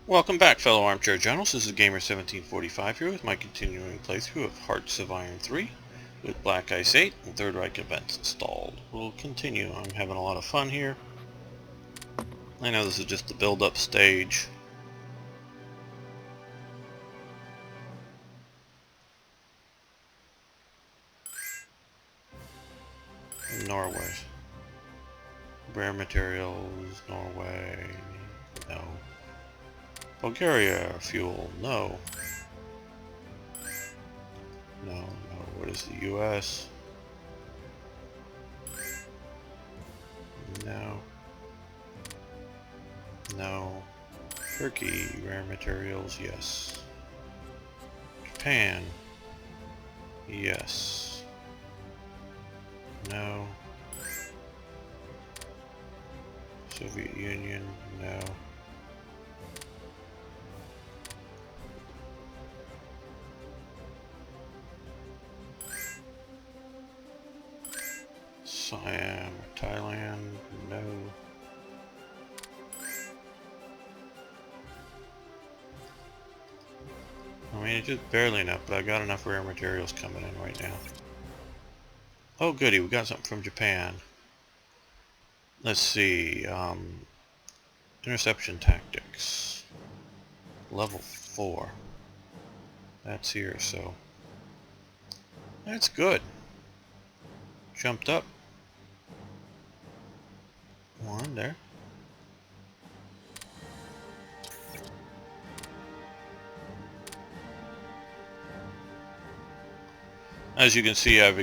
Welcome back, fellow armchair generals. This is Gamer1745 here with my continuing playthrough of Hearts of Iron 3 with Black Ice 8 and Third Reich events installed. We'll continue. I'm having a lot of fun here. I know this is just the build-up stage. Norway. Rare materials, Norway, no. Bulgaria, fuel, no. No. What is the US? No. No. Turkey, rare materials, yes. Japan, yes. No. Soviet Union, no. Siam, Thailand, no. I mean, it's just barely enough, but I got enough rare materials coming in right now. Oh goody, we got something from Japan. Let's see, interception tactics. Level 4. That's here, so that's good. Jumped up. One there. As you can see, I've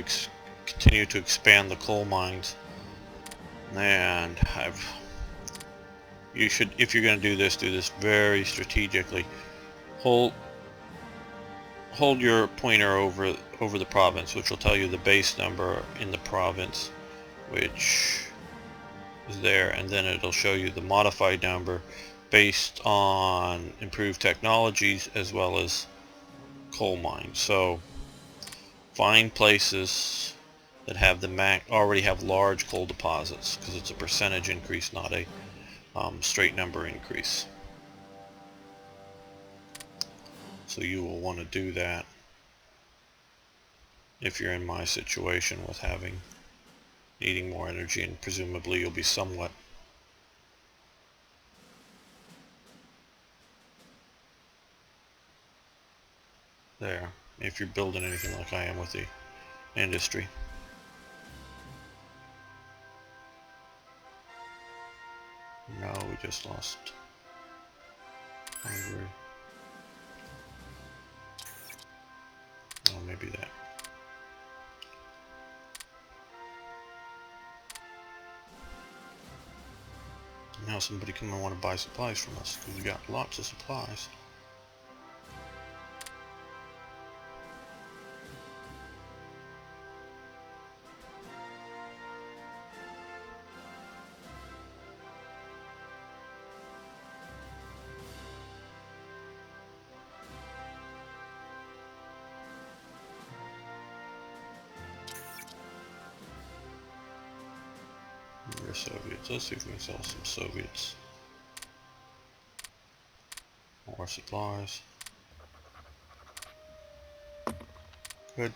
continued to expand the coal mines, and you should, if you're going to do this very strategically. Hold your pointer over the province, which will tell you the base number in the province, which is there, and then it'll show you the modified number based on improved technologies as well as coal mines. So find places that have already have large coal deposits, because it's a percentage increase, not a straight number increase. So you will want to do that if you're in my situation with needing more energy, and presumably you'll be somewhat there if you're building anything like I am with the industry. No, we just lost Hungary. Oh, maybe that. Now somebody come and want to buy supplies from us, because we got lots of supplies. We're Soviets. Let's see if we can sell some Soviets. More supplies. Good.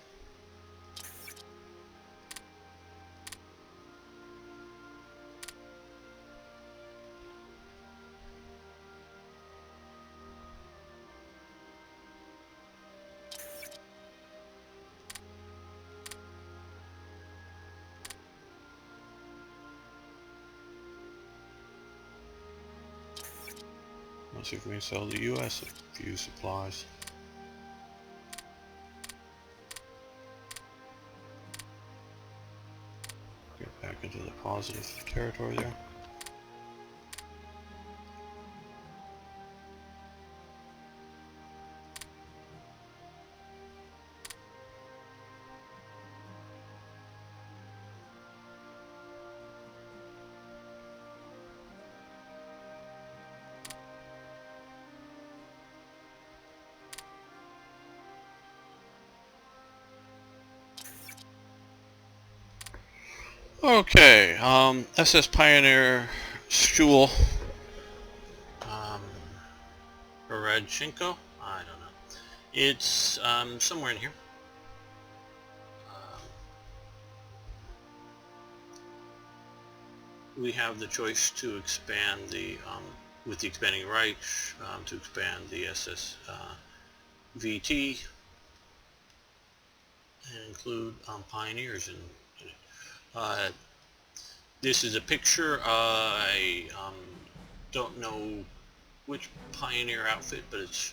Let's see if we can sell the US a few supplies. Get back into the positive territory there. Okay, SS Pioneer Stuhl. Radchenko? I don't know. It's somewhere in here. We have the choice to expand the, with the expanding Reich, to expand the SS VT and include pioneers in it. This is a picture. I don't know which pioneer outfit, but it's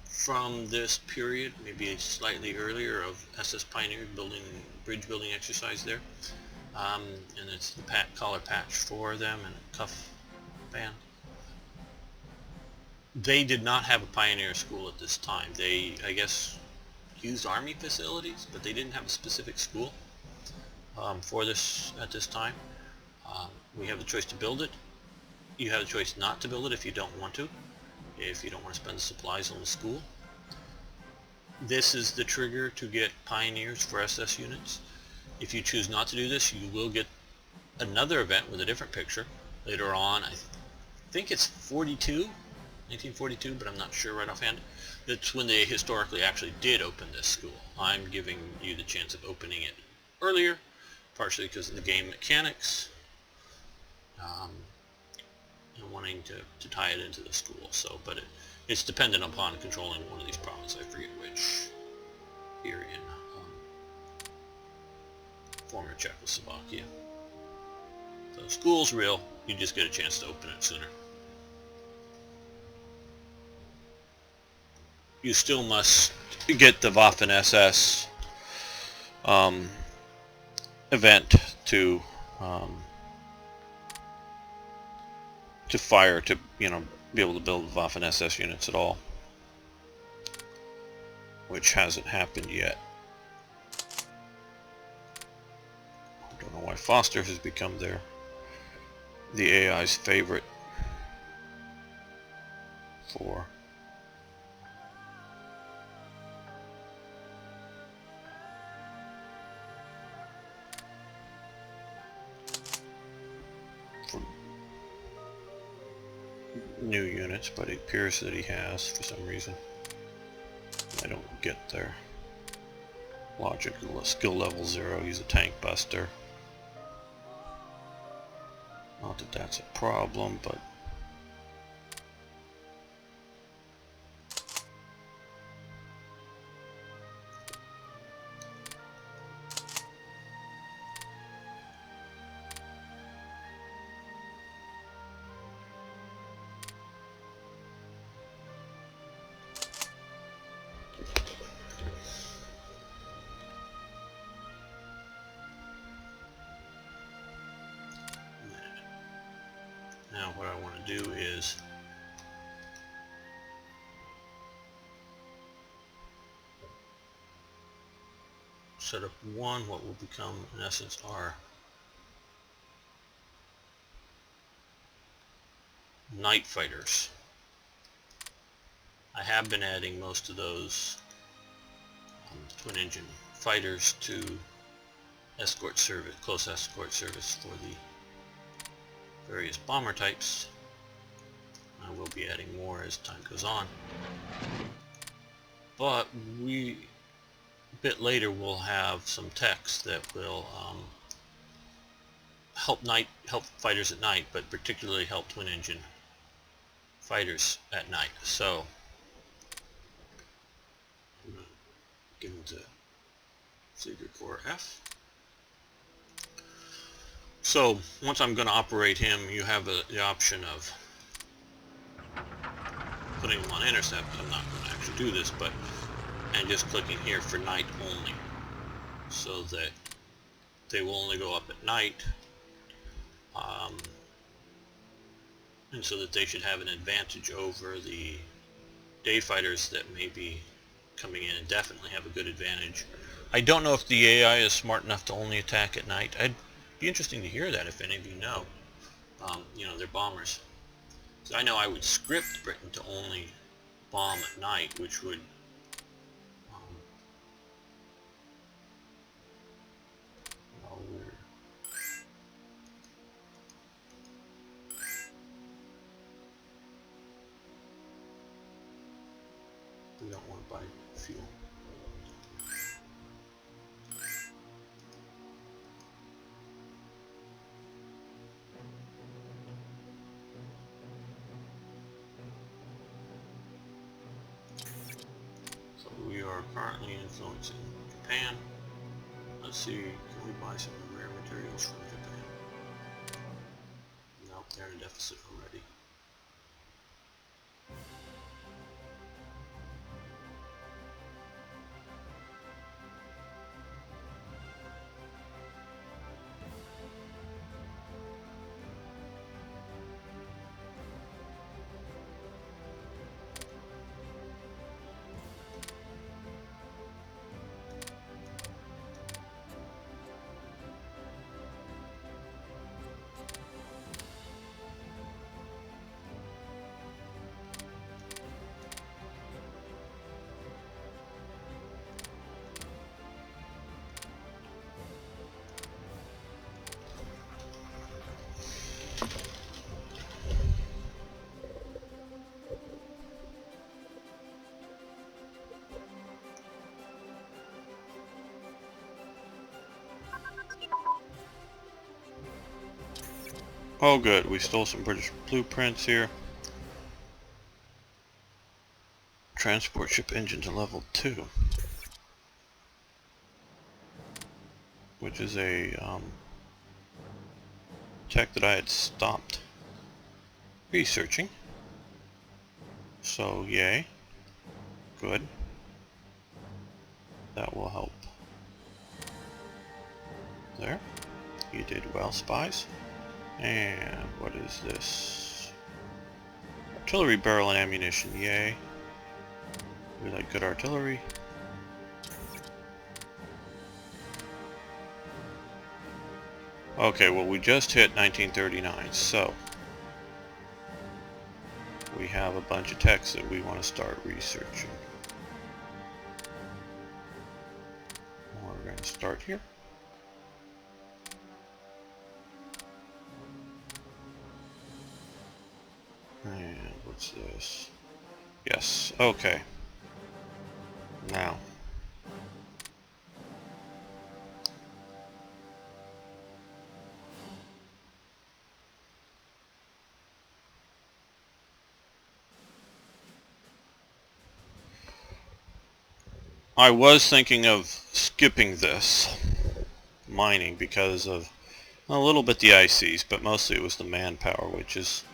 from this period, maybe slightly earlier, of SS Pioneer building, bridge building exercise there. And it's the collar patch for them and a cuff band. They did not have a pioneer school at this time. They, I guess, used army facilities, but they didn't have a specific school for this at this time. We have the choice to build it. You have the choice not to build it if you don't want to, if you don't want to spend the supplies on the school. This is the trigger to get pioneers for SS units. If you choose not to do this, you will get another event with a different picture later on. I think it's 1942, but I'm not sure right offhand. That's when they historically actually did open this school. I'm giving you the chance of opening it earlier, partially because of the game mechanics, and wanting to tie it into the school. So, but it's dependent upon controlling one of these provinces. I forget which. Here in former Czechoslovakia. So school's real. You just get a chance to open it sooner. You still must get the Waffen-SS event to fire, to be able to build Waffen-SS units at all, which hasn't happened yet. I don't know why Foster has become the AI's favorite for new units, but it appears that he has for some reason. I don't get their logic. Skill level 0, he's a tank buster. Not that that's a problem, but now what I want to do is set up what will become in essence our night fighters. I have been adding most of those twin engine fighters to escort service, close escort service for the various bomber types. I will be adding more as time goes on, but a bit later we'll have some techs that will help fighters at night, but particularly help twin engine fighters at night. So I'm going to give them to Fleeger Corps F. So once I'm going to operate him, you have the option of putting him on intercept. I'm not going to actually do this, and just clicking here for night only, so that they will only go up at night, and so that they should have an advantage over the day fighters that may be coming in, and definitely have a good advantage. I don't know if the AI is smart enough to only attack at night. It'd be interesting to hear that if any of you know. They're bombers. So I know I would script Britain to only bomb at night, which would We don't want to buy fuel. So we are currently influencing Japan. Let's see, can we buy some rare materials from Japan? Nope, they're in a deficit already. Oh good, we stole some British blueprints here. Transport ship engine to level 2. Which is a tech that I had stopped researching. So yay. Good. That will help. There. You did well, spies. And what is this? Artillery barrel and ammunition, yay. We like good artillery. Okay, well we just hit 1939, so we have a bunch of techs that we want to start researching. We're going to start here. And what's this? Yes, okay. Now. I was thinking of skipping this mining because of a little bit the ICs, but mostly it was the manpower, which is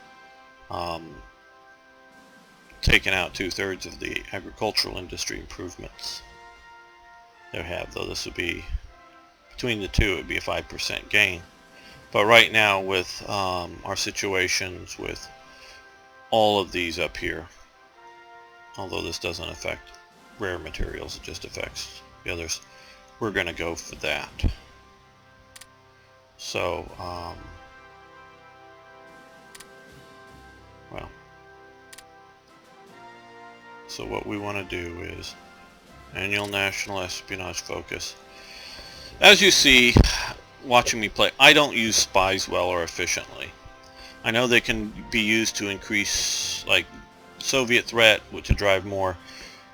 taken out 2/3 of the agricultural industry improvements they have, though this would be, between the two, it would be a 5% gain. But right now with our situations with all of these up here, although this doesn't affect rare materials, it just affects the others, we're going to go for that. So, well, so what we want to do is annual national espionage focus. As you see, watching me play, I don't use spies well or efficiently. I know they can be used to increase, like, Soviet threat to drive more,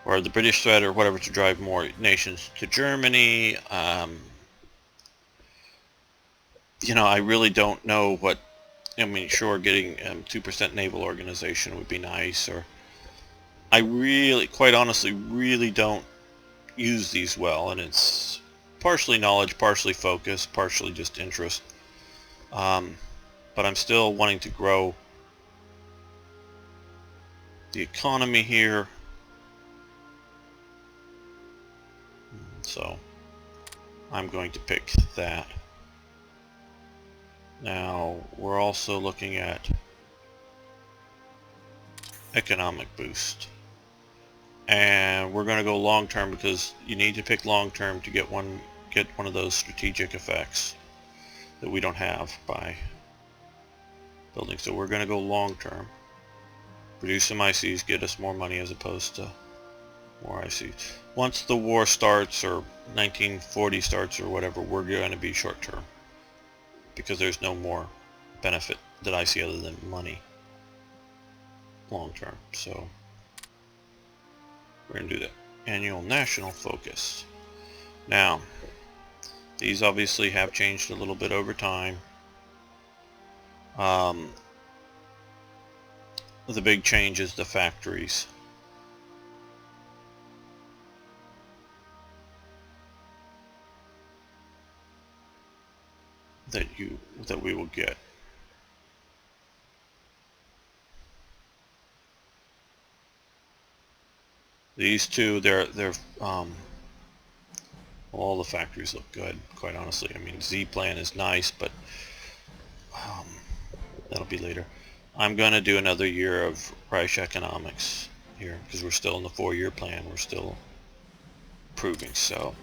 or the British threat or whatever, to drive more nations to Germany. You know, I really don't know what, I mean, sure, getting 2% naval organization would be nice, or I really, quite honestly, really don't use these well, and it's partially knowledge, partially focus, partially just interest. But I'm still wanting to grow the economy here. So I'm going to pick that. Now we're also looking at economic boost, and we're going to go long term because you need to pick long term to get one of those strategic effects that we don't have by building. So we're going to go long term, produce some ICs, get us more money as opposed to more ICs. Once the war starts, or 1940 starts, or whatever, we're going to be short term because there's no more benefit that I see other than money long term. So We're going to do the annual national focus. Now, these obviously have changed a little bit over time. The big change is the factories. That we will get. These two, all the factories look good, quite honestly. I mean, Z plan is nice, but that'll be later. I'm going to do another year of Reich economics here, because we're still in the 4-year plan. We're still improving, so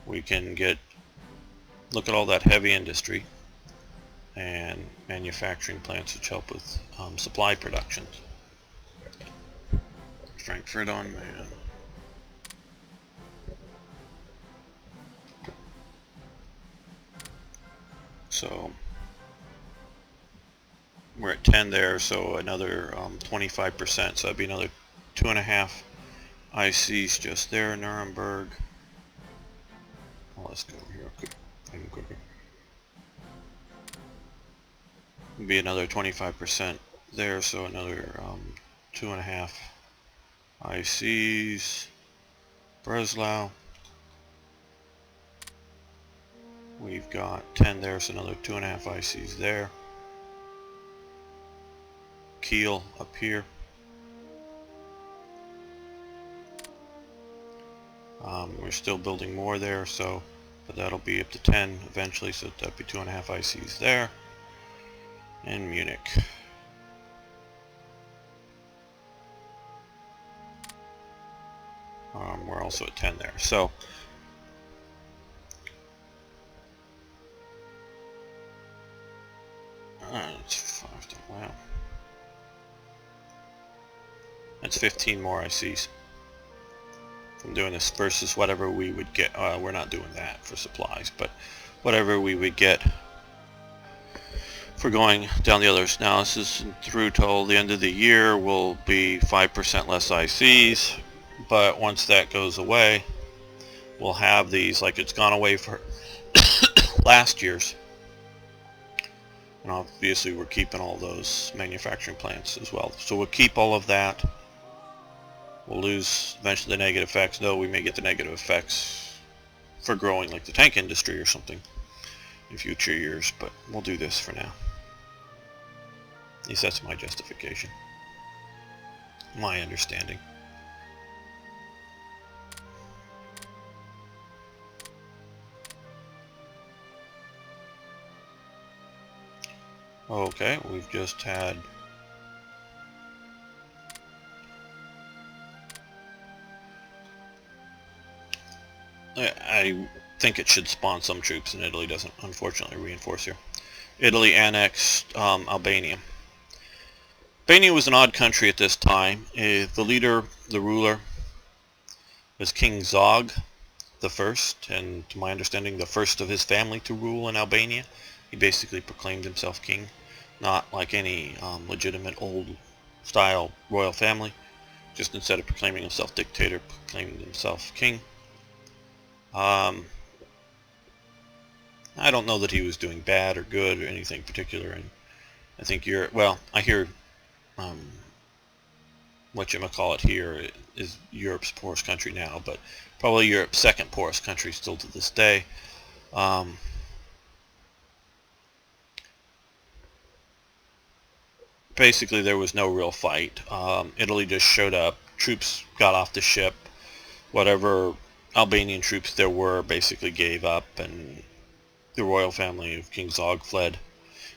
we can look at all that heavy industry and manufacturing plants which help with supply production. Frankfurt on Man. So we're at 10 there, so another 25%, so that'd be another 2.5 ICs just there. Nuremberg. Oh, let's go here quicker. It'd be another 25% there, so another 2.5 ICs. Breslau. We've got 10 there, so another 2.5 ICs there. Kiel up here. We're still building more there, but that'll be up to 10 eventually, so that'll be 2.5 ICs there. And Munich. We're also at 10 there. So it's 5. Wow. That's 15 more ICs from doing this versus whatever we would get. We're not doing that for supplies, but whatever we would get for going down the others. Now this is through till the end of the year will be 5% less ICs, but once that goes away, we'll have these like it's gone away for last year's. And obviously we're keeping all those manufacturing plants as well. So we'll keep all of that. We'll lose eventually the negative effects. No, we may get the negative effects for growing like the tank industry or something in future years, but we'll do this for now. At least that's my justification. My understanding. Okay, we've just had I think it should spawn some troops, and Italy doesn't unfortunately reinforce here. Italy annexed Albania. Albania was an odd country at this time. The leader, the ruler, was King Zog the First, and to my understanding the first of his family to rule in Albania. He basically proclaimed himself king, not like any legitimate old style royal family. Just instead of proclaiming himself dictator, proclaimed himself king. I don't know that he was doing bad or good or anything particular, and I think I hear whatchamacallit here is Europe's poorest country now, but probably Europe's second poorest country still to this day. Basically there was no real fight. Italy just showed up, troops got off the ship, whatever Albanian troops there were basically gave up, and the royal family of King Zog fled.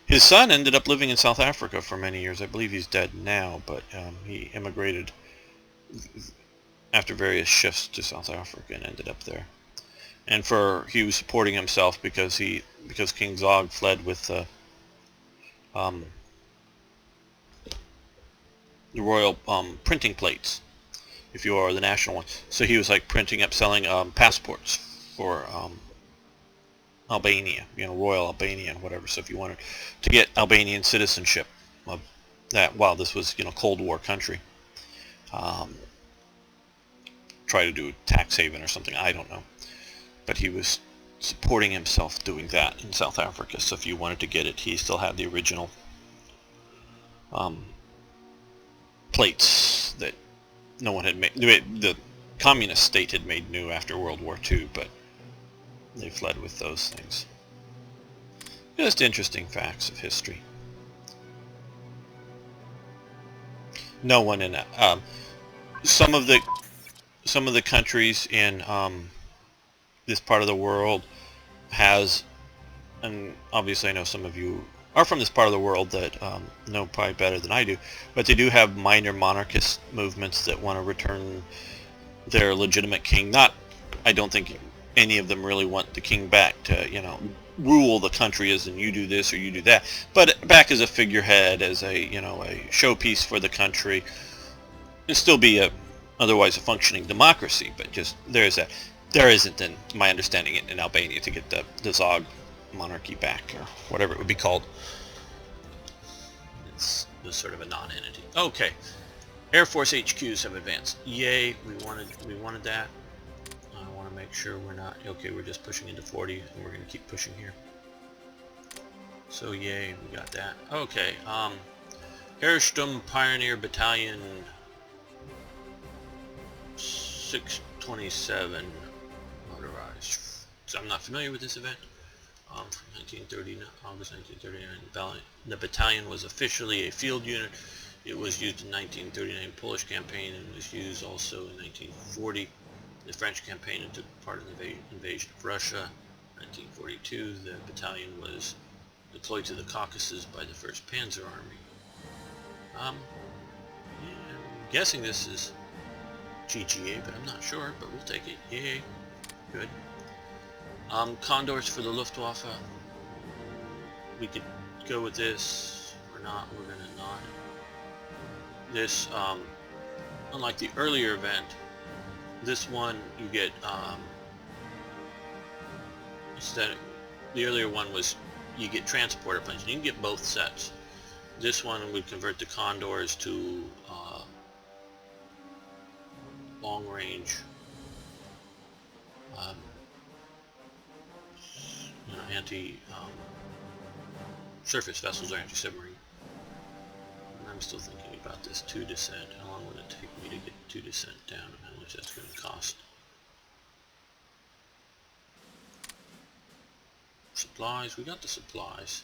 His son ended up living in South Africa for many years. I believe he's dead now, but he immigrated after various shifts to South Africa and ended up there. And he was supporting himself because King Zog fled with the royal printing plates, if you are the national one. So he was like printing up, selling passports for Albania, Royal Albania, whatever. So if you wanted to get Albanian citizenship, this was Cold War country, try to do a tax haven or something, I don't know. But he was supporting himself doing that in South Africa, so if you wanted to get it, he still had the original plates that no one had made. The communist state had made new after World War II, but they fled with those things. Just interesting facts of history. No one in some of the countries in this part of the world has, and obviously I know some of you are from this part of the world that know probably better than I do, but they do have minor monarchist movements that want to return their legitimate king. I don't think any of them really want the king back to, rule the country as in you do this or you do that, but back as a figurehead, as a, a showpiece for the country, and still be otherwise a functioning democracy. But just there isn't, in my understanding, in Albania to get the Zog monarchy back, or whatever it would be called. It's sort of a non-entity. Okay, Air Force HQs have advanced. Yay, we wanted that. I want to make sure we're not okay. We're just pushing into 40, and we're going to keep pushing here. So yay, we got that. Okay, Airsturm Pioneer Battalion 627 motorized. So I'm not familiar with this event. From 1930, August 1939, the battalion was officially a field unit. It was used in 1939 Polish campaign and was used also in 1940 the French campaign and took part in the invasion of Russia. 1942, the battalion was deployed to the Caucasus by the 1st Panzer Army. Yeah, I'm guessing this is GGA, but I'm not sure, but we'll take it. Yay. Good. Condors for the Luftwaffe. We could go with this or not. We're going to not. This, unlike the earlier event, this one you get, instead of, the earlier one was you get transporter planes. You can get both sets. This one would convert the Condors to long range anti surface vessels or anti-submarine. I'm still thinking about this 2 descent. How long would it take me to get 2 descent down, and how much that's going to cost? Supplies, we got the supplies.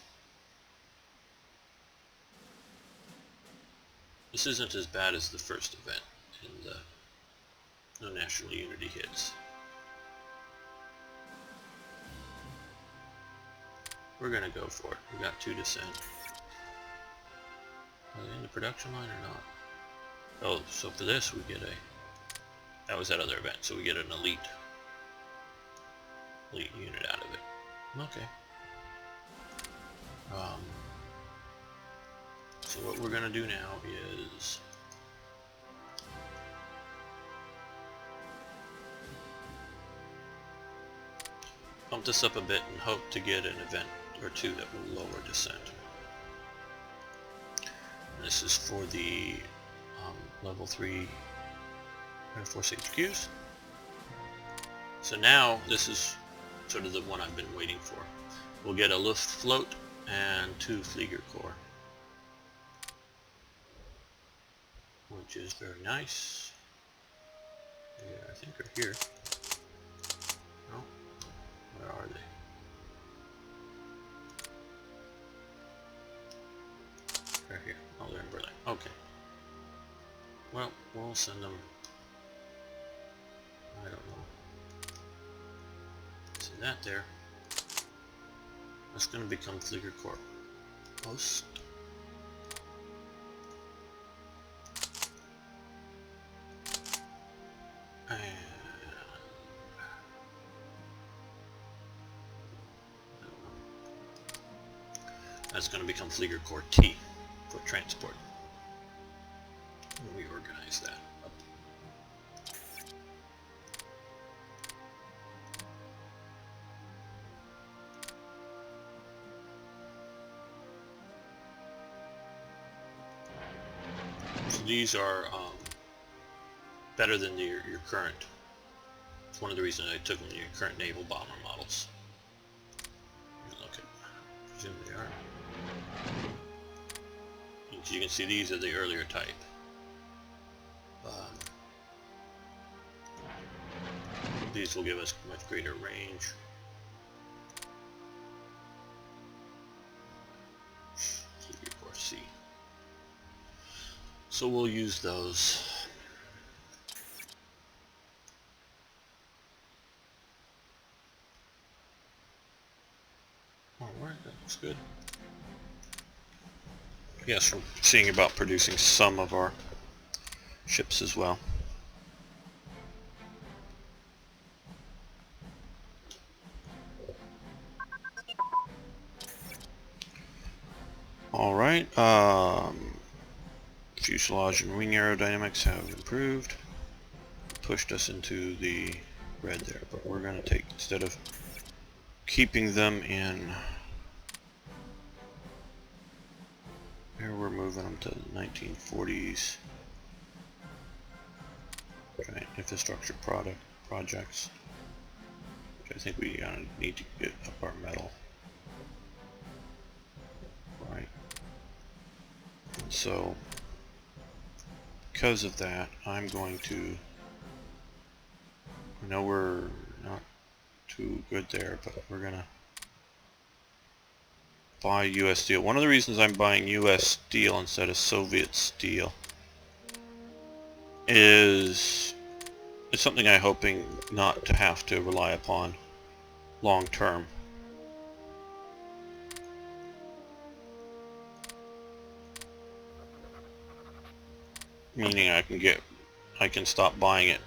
This isn't as bad as the first event in the no national unity hits. We're gonna go for it. We got 2 descent. Are they in the production line or not? Oh, so for this we get that was that other event, so we get an elite unit out of it. Okay. So what we're gonna do now is pump this up a bit and hope to get an event or 2 that will lower descent. And this is for the level 3 Air Force HQs. So now this is sort of the one I've been waiting for. We'll get a Luftfloat and 2 Flieger Corps, which is very nice. Yeah, I think are here. No, where are they? They're here. Oh, they're in Berlin. Okay. Well, we'll send them. I don't know. Send that there. That's going to become Flieger Corps Post. And that's going to become Flieger Corps T for transport. We organize that up. So these are better than your current one of the reasons I took them to your current naval bomber models. Look at, presume they are. As you can see, these are the earlier type. These will give us much greater range. C. So we'll use those. Alright, that looks good. Yes, we're seeing about producing some of our ships as well. Alright, fuselage and wing aerodynamics have improved. Pushed us into the red there, but we're going to take, instead of keeping them in, here we're moving them to the 1940s. Giant infrastructure projects, which I think we need to get up our metal. Right. So, because of that, I'm going to, I know we're not too good there, but we're going to buy US steel. One of the reasons I'm buying US steel instead of Soviet steel is it's something I'm hoping not to have to rely upon long term. Meaning I can stop buying it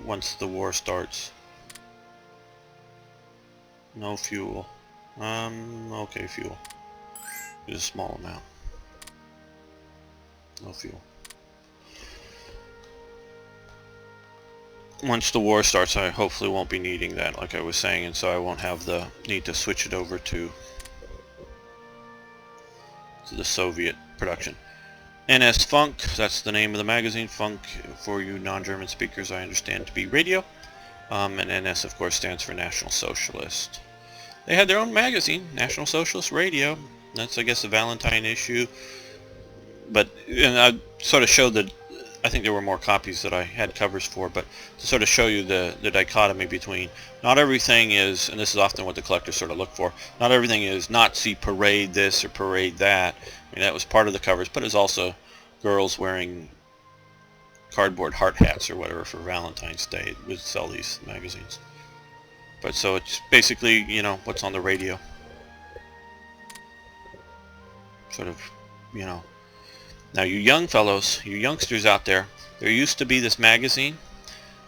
once the war starts. No fuel. Okay, fuel. It's a small amount. No fuel. Once the war starts, I hopefully won't be needing that, like I was saying, and so I won't have the need to switch it over to the Soviet production. NS Funk, that's the name of the magazine. Funk, for you non-German speakers, I understand to be radio. And NS, of course, stands for National Socialist. They had their own magazine, National Socialist Radio. That's, I guess, a Valentine issue. But, and I sort of showed that, I think there were more copies that I had covers for, but to sort of show you the dichotomy between, not everything is, and this is often what the collectors sort of look for, not everything is Nazi parade this or parade that. I mean, that was part of the covers, but it's also girls wearing cardboard heart hats or whatever for Valentine's Day. It would sell these magazines. But so it's basically, you know, what's on the radio. Sort of, you know. Now you young fellows, you youngsters out there, there used to be this magazine.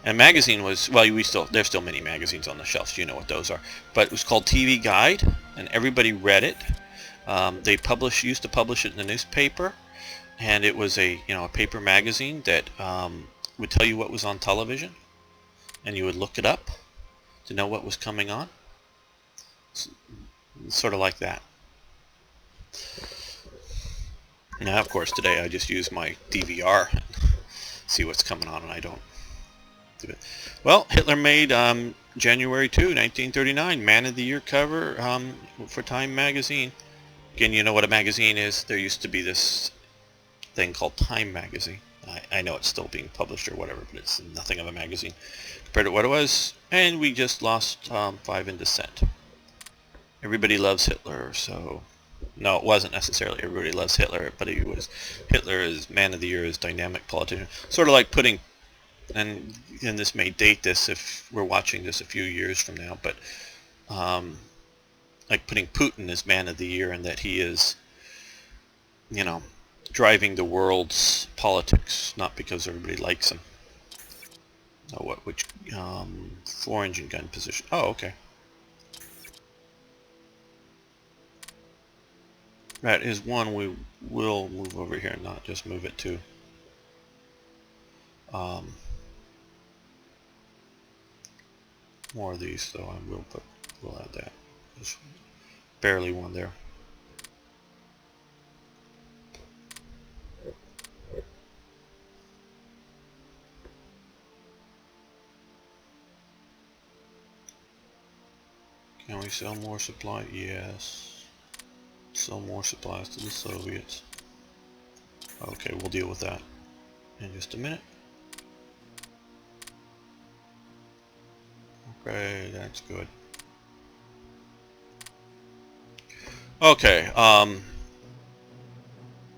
And magazine was, well, there's still many magazines on the shelves, you know what those are. But it was called TV Guide, and everybody read it. They used to publish it in the newspaper, and it was a paper magazine that would tell you what was on television, and you would look it up to know what was coming on. It's sort of like that. Now, of course, today I just use my DVR and see what's coming on, and I don't do it. Well, Hitler made January 2, 1939, Man of the Year cover for Time magazine. Again, you know what a magazine is. There used to be this thing called Time magazine. I know it's still being published or whatever, but it's nothing of a magazine compared to what it was. And we just lost 5 in dissent. Everybody loves Hitler, so... No, it wasn't necessarily everybody loves Hitler, but Hitler is Man of the Year, is dynamic politician. Sort of like putting, and this may date this if we're watching this a few years from now, but like putting Putin as Man of the Year, and that he is, driving the world's politics, not because everybody likes him. Oh, which 4-engine gun position? Oh, okay. That is one we will move over here, not just move it to. More of these, so we'll add that. Just barely one there. Can we sell more supply? Yes. Sell more supplies to the Soviets. Okay, we'll deal with that in just a minute. Okay, that's good. Okay, SA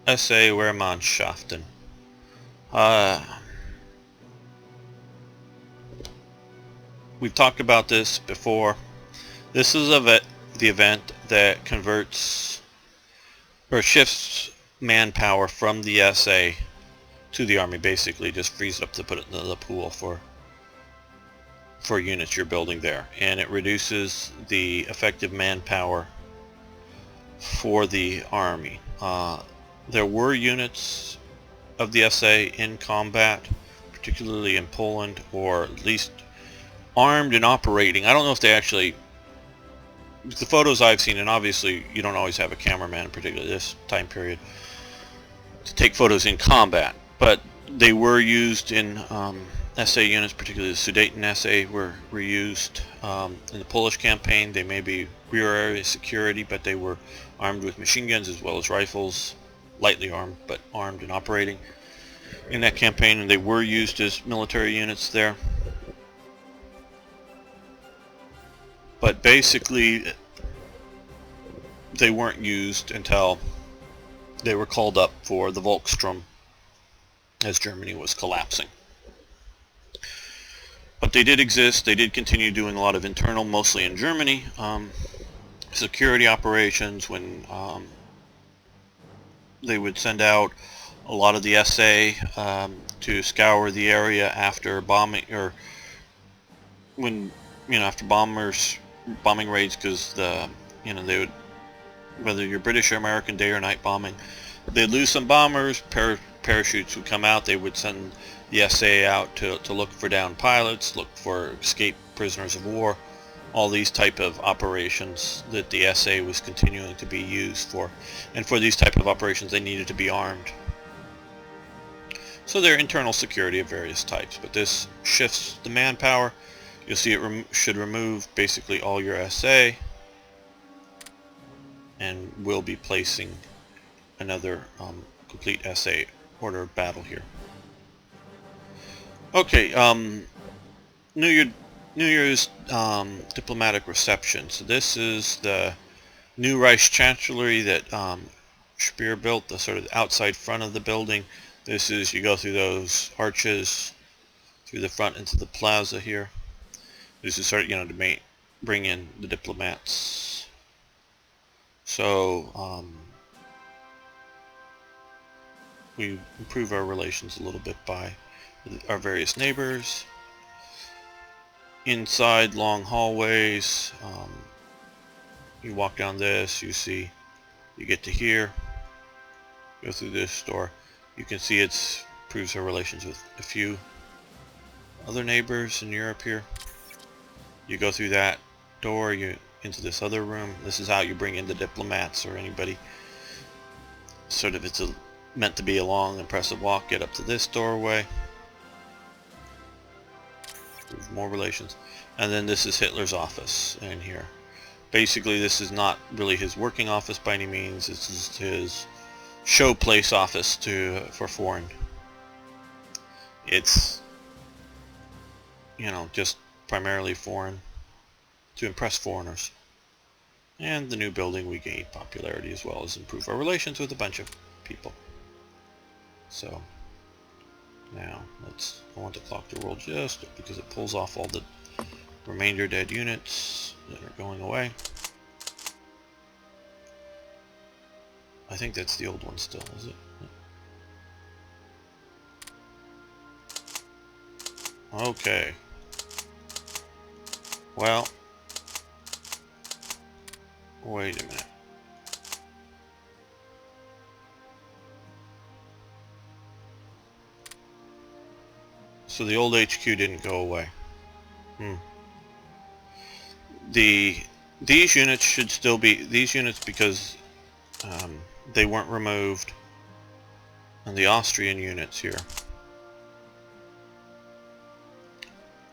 Wehrmannschaften. We've talked about this before. This is the event that converts or shifts manpower from the SA to the Army. Basically just frees it up to put it into the pool for units you're building there, and it reduces the effective manpower for the Army. There were units of the SA in combat, particularly in Poland, or at least armed and operating. I don't know if they actually, the photos I've seen, and obviously you don't always have a cameraman, particularly this time period, to take photos in combat, but they were used in SA units, particularly the Sudeten SA were used in the Polish campaign. They may be rear area security, but they were armed with machine guns as well as rifles, lightly armed, but armed and operating in that campaign, and they were used as military units there. But basically they weren't used until they were called up for the Volkssturm as Germany was collapsing. But they did exist. They did continue doing a lot of internal, mostly in Germany, security operations, when they would send out a lot of the SA to scour the area after bombing, or when, after bombing raids, because they would, whether you're British or American, day or night bombing, they'd lose some bombers, parachutes would come out, they would send the SA out to look for downed pilots, look for escaped prisoners of war, all these type of operations that the SA was continuing to be used for. And for these type of operations they needed to be armed. So they're internal security of various types, but this shifts the manpower. You'll see it should remove basically all your SA, and we'll be placing another complete SA order of battle here. Okay, New Year's diplomatic reception. So this is the new Reich chancellery that Speer built, the sort of outside front of the building. This is, you go through those arches through the front into the plaza here. This is sort of, to bring in the diplomats. So we improve our relations a little bit by our various neighbors. Inside, long hallways. You walk down this, you get to here, go through this door. You can see it improves our relations with a few other neighbors in Europe here. You go through that door, you into this other room. This is how you bring in the diplomats or anybody. Sort of, it's meant to be a long, impressive walk. Get up to this doorway. More relations. And then this is Hitler's office in here. Basically this is not really his working office by any means. This is his showplace office for foreign. It's just primarily foreign, to impress foreigners. And the new building, we gain popularity as well as improve our relations with a bunch of people. So now I want the clock to roll just because it pulls off all the remainder dead units that are going away. I think that's the old one still, is it? Okay. Well, wait a minute. So the old HQ didn't go away. These units should still be these units because they weren't removed, and the Austrian units here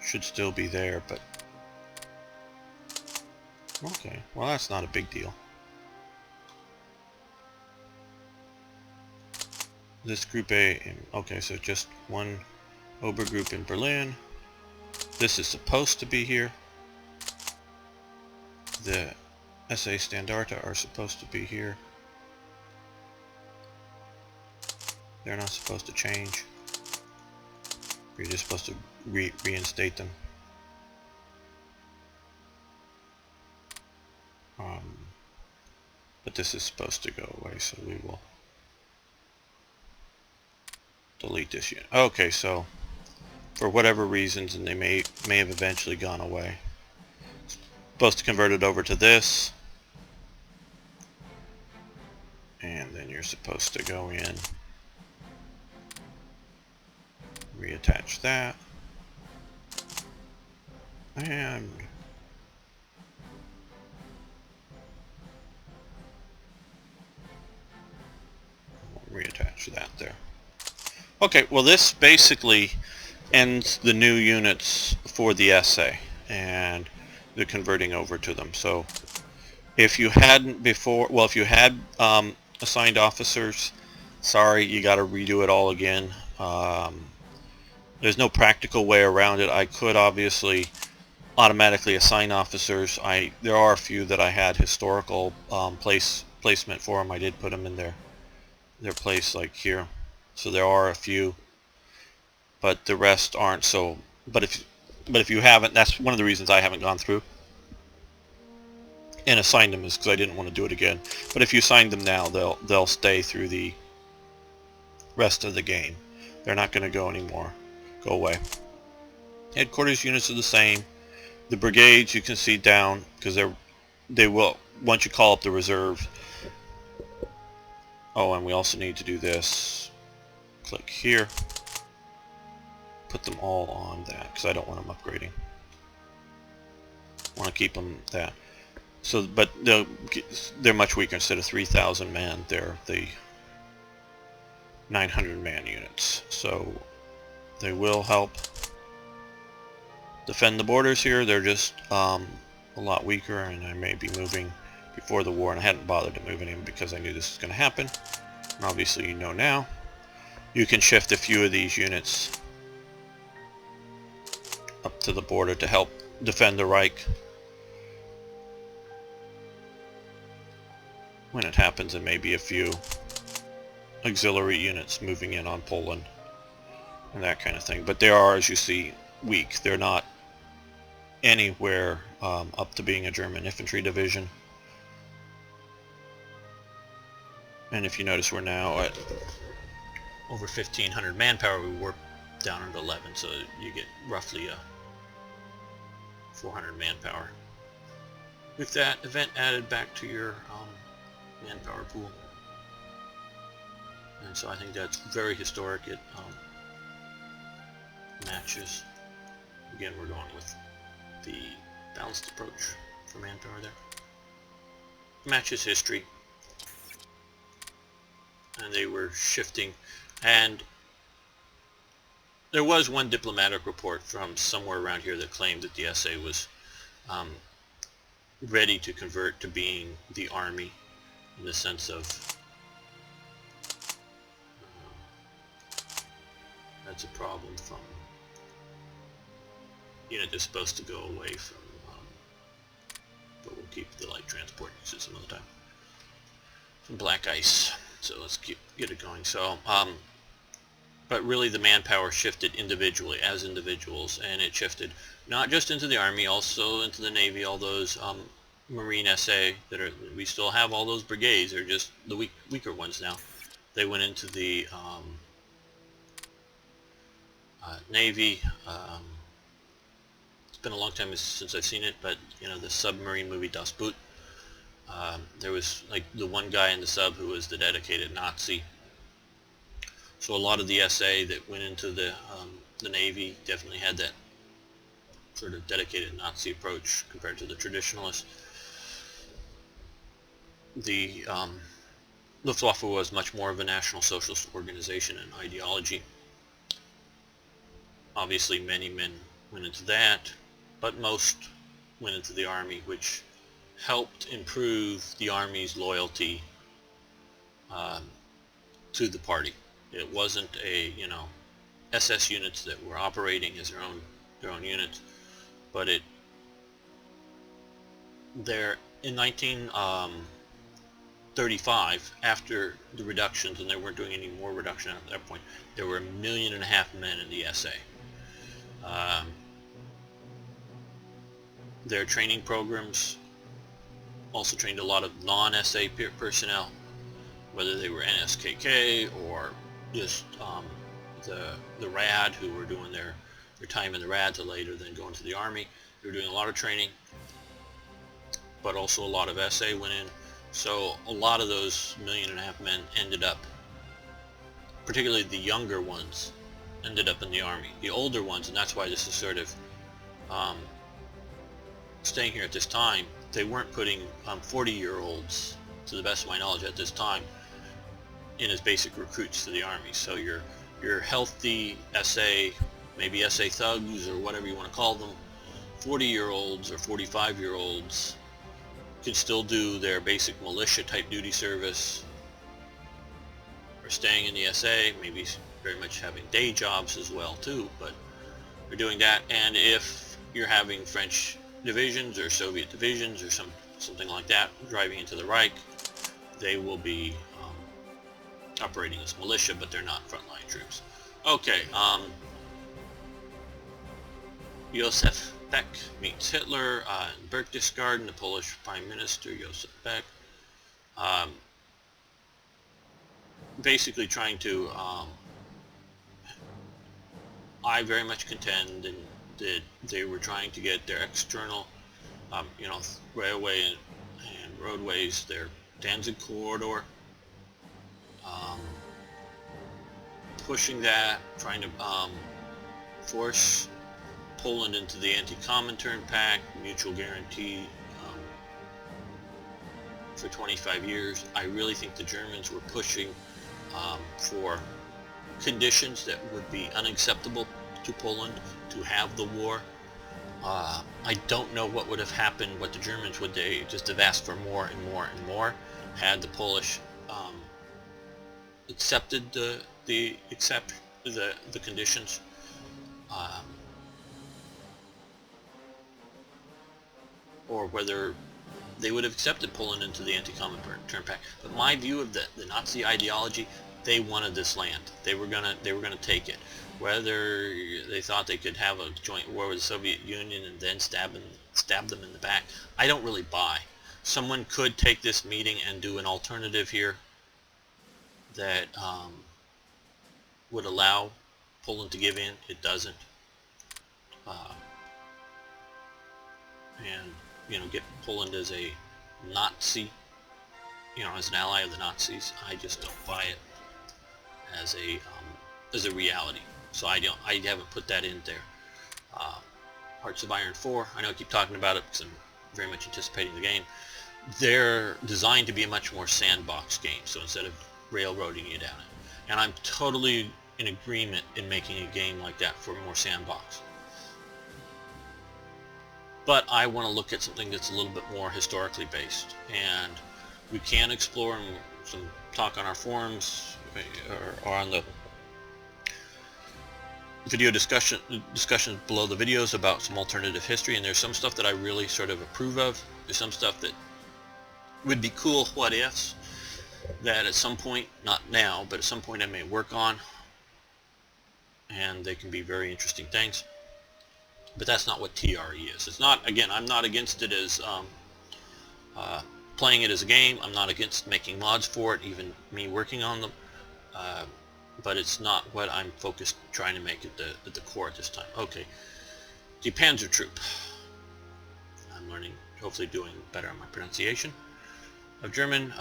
should still be there, but Okay, well that's not a big deal. This group A, okay, so just one Obergroup in Berlin. This is supposed to be here. The SA Standarte are supposed to be here. They're not supposed to change. You're just supposed to reinstate them. But this is supposed to go away, so we will delete this unit. Okay, so for whatever reasons, and they may have eventually gone away. Supposed to convert it over to this, and then you're supposed to go in, reattach that, and reattach that there. Okay, well this basically ends the new units for the SA and the converting over to them. So if you hadn't before, well, if you had assigned officers, sorry, you got to redo it all again. There's no practical way around it. I could obviously automatically assign officers. There are a few that I had historical placement for them. I did put them in their place, like here. So there are a few, but the rest aren't. So, but if you haven't, that's one of the reasons I haven't gone through and assigned them, is because I didn't want to do it again. But if you assign them now, they'll stay through the rest of the game. They're not going to go away. Headquarters units are the same. The brigades you can see down, because they will, once you call up the reserve. Oh, and we also need to do this. Click here. Put them all on that, because I don't want them upgrading. I want to keep them that. So, but they're much weaker. Instead of 3,000 man, they're the 900 man units. So they will help defend the borders here. They're just a lot weaker, and I may be moving before the war, and I hadn't bothered to move any because I knew this was going to happen. And obviously you know now. You can shift a few of these units up to the border to help defend the Reich. When it happens, there may be a few auxiliary units moving in on Poland and that kind of thing. But they are, as you see, weak. They're not anywhere up to being a German infantry division. And if you notice, we're now at over 1,500 manpower. We were down at 11, so you get roughly a 400 manpower. With that event added back to your manpower pool. And so I think that's very historic. It matches. Again, we're going with the balanced approach for manpower there. Matches history. And they were shifting. And there was one diplomatic report from somewhere around here that claimed that the SA was ready to convert to being the army, in the sense of that's a problem from unit that's supposed to go away from, but we'll keep the light transport uses some other time, from black ice. So let's get it going. So but really the manpower shifted individually as individuals, and it shifted not just into the army, also into the navy. All those marine SA that are, we still have all those brigades, they're just the weaker ones now. They went into the navy. It's been a long time since I've seen it, but you know, the submarine movie Das Boot, there was like the one guy in the sub who was the dedicated Nazi. So a lot of the SA that went into the Navy definitely had that sort of dedicated Nazi approach compared to the traditionalists. The Luftwaffe was much more of a National Socialist organization and ideology. Obviously many men went into that, but most went into the army, which helped improve the Army's loyalty to the party. It wasn't a, you know, SS units that were operating as their own units, but there in 1935, after the reductions, and they weren't doing any more reduction at that point, there were 1.5 million men in the SA. Their training programs also trained a lot of non-SA personnel, whether they were NSKK or just the RAD, who were doing their time in the RAD to later then go into the Army. They were doing a lot of training, but also a lot of SA went in. So a lot of those 1.5 million men ended up, particularly the younger ones, ended up in the Army. The older ones, and that's why this is sort of staying here at this time, they weren't putting 40-year-olds, to the best of my knowledge at this time, in as basic recruits to the Army. So your healthy SA, maybe SA thugs or whatever you want to call them, 40-year-olds or 45-year-olds can still do their basic militia type duty service, or staying in the SA, maybe very much having day jobs as well too, but they're doing that. And if you're having French divisions or Soviet divisions or something like that driving into the Reich, they will be operating as militia, but they're not frontline troops. Okay, Josef Beck meets Hitler in Berchtesgaden, the Polish Prime Minister Josef Beck, basically trying to, I very much contend that they were trying to get their external, you know, railway and roadways, their Danzig corridor, pushing that, trying to force Poland into the anti-Comintern Pact, mutual guarantee for 25 years. I really think the Germans were pushing for conditions that would be unacceptable to Poland to have the war. I don't know what would have happened, what the Germans would, they just have asked for more and more and more, had the Polish accepted the conditions. Or whether they would have accepted Poland into the anti-Comintern Pact. But my view of the Nazi ideology, they wanted this land. They were gonna take it. Whether they thought they could have a joint war with the Soviet Union and then stab them in the back, I don't really buy. Someone could take this meeting and do an alternative here that would allow Poland to give in. It doesn't. And, you know, get Poland as a Nazi, you know, as an ally of the Nazis. I just don't buy it as a reality. So I haven't put that in there. Hearts of Iron 4, I know I keep talking about it because I'm very much anticipating the game. They're designed to be a much more sandbox game, so instead of railroading you down it. And I'm totally in agreement in making a game like that for more sandbox. But I want to look at something that's a little bit more historically based, and we can explore some talk on our forums or on the video discussions below the videos about some alternative history. And there's some stuff that I really sort of approve of. There's some stuff that would be cool what ifs that at some point, not now, but at some point I may work on, and they can be very interesting things. But that's not what TRE is. It's not, again, I'm not against it as playing it as a game. I'm not against making mods for it, even me working on them. But it's not what I'm focused trying to make at the core at this time. Okay, the Panzertruppe. I'm learning, hopefully doing better on my pronunciation of German.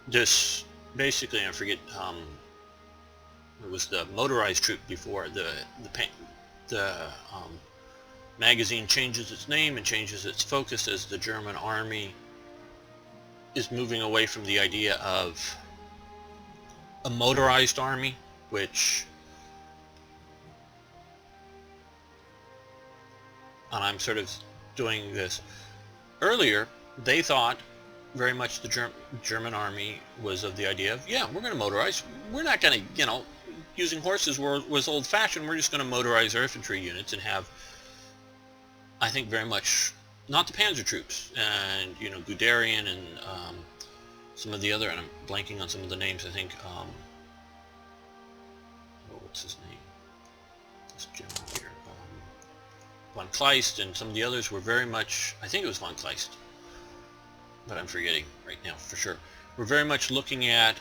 This basically, I forget, it was the motorized troop before. The magazine changes its name and changes its focus as the German army is moving away from the idea of a motorized army, which, and I'm sort of doing this earlier, they thought very much the German army was of the idea of, yeah, we're going to motorize. We're not going to, you know, using horses was old-fashioned. We're just going to motorize our infantry units and have, I think, very much not the Panzer troops and, you know, Guderian and some of the other, and I'm blanking on some of the names. I think what's his name? This general here, von Kleist, and some of the others were very much, I think it was von Kleist, but I'm forgetting right now for sure. We're very much looking at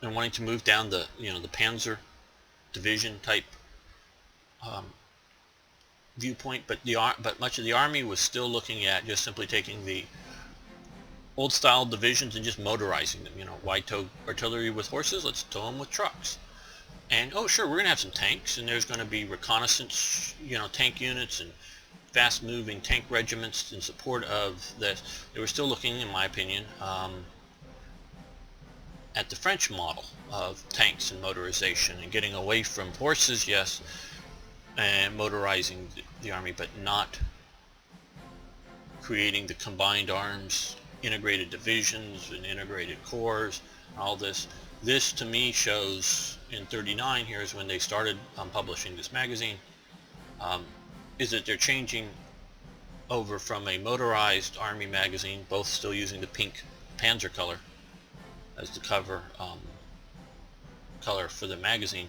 and wanting to move down the, you know, the Panzer division type viewpoint, but much of the army was still looking at just simply taking the old style divisions and just motorizing them. You know, why tow artillery with horses? Let's tow them with trucks. And oh sure, we're gonna have some tanks, and there's gonna be reconnaissance, you know, tank units and fast moving tank regiments in support of this. They were still looking, in my opinion, at the French model of tanks and motorization, and getting away from horses, yes, and motorizing the army, but not creating the combined arms, integrated divisions and integrated corps, all this. This to me shows in 39, here is when they started publishing this magazine, is that they're changing over from a motorized army magazine, both still using the pink Panzer color as the cover color for the magazine.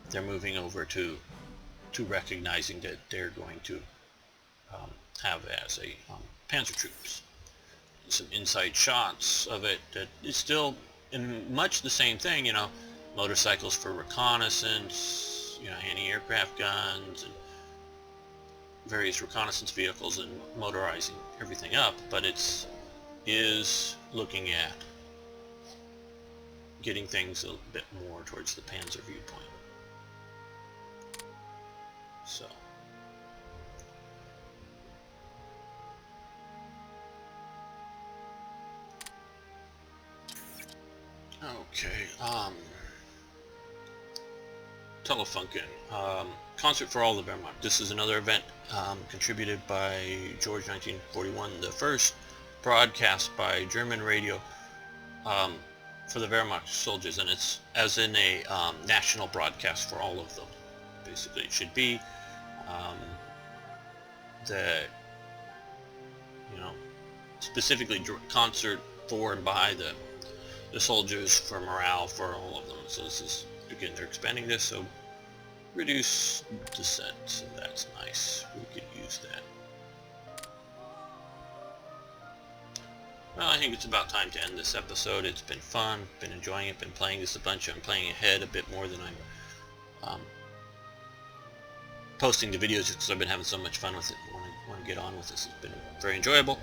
They're moving over to recognizing that they're going to have as a Panzer troops. Some inside shots of it that is still in much the same thing, you know, motorcycles for reconnaissance, you know, anti-aircraft guns and various reconnaissance vehicles, and motorizing everything up, but is looking at getting things a bit more towards the Panzer viewpoint. So okay, Telefunken, Concert for All the Wehrmacht. This is another event contributed by George 1941, the first broadcast by German radio for the Wehrmacht soldiers, and it's as in a national broadcast for all of them. Basically, it should be that, you know, specifically concert for and by the soldiers, for morale for all of them. So this is, again, they're expanding this, so reduce dissent, so that's nice. We could use that. Well, I think it's about time to end this episode. It's been fun, been enjoying it, been playing this a bunch. I'm playing ahead a bit more than I'm posting the videos, just because I've been having so much fun with it. I want to get on with this. It's been very enjoyable.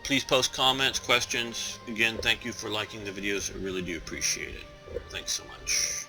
Please post comments, questions. Again, thank you for liking the videos. I really do appreciate it. Thanks so much.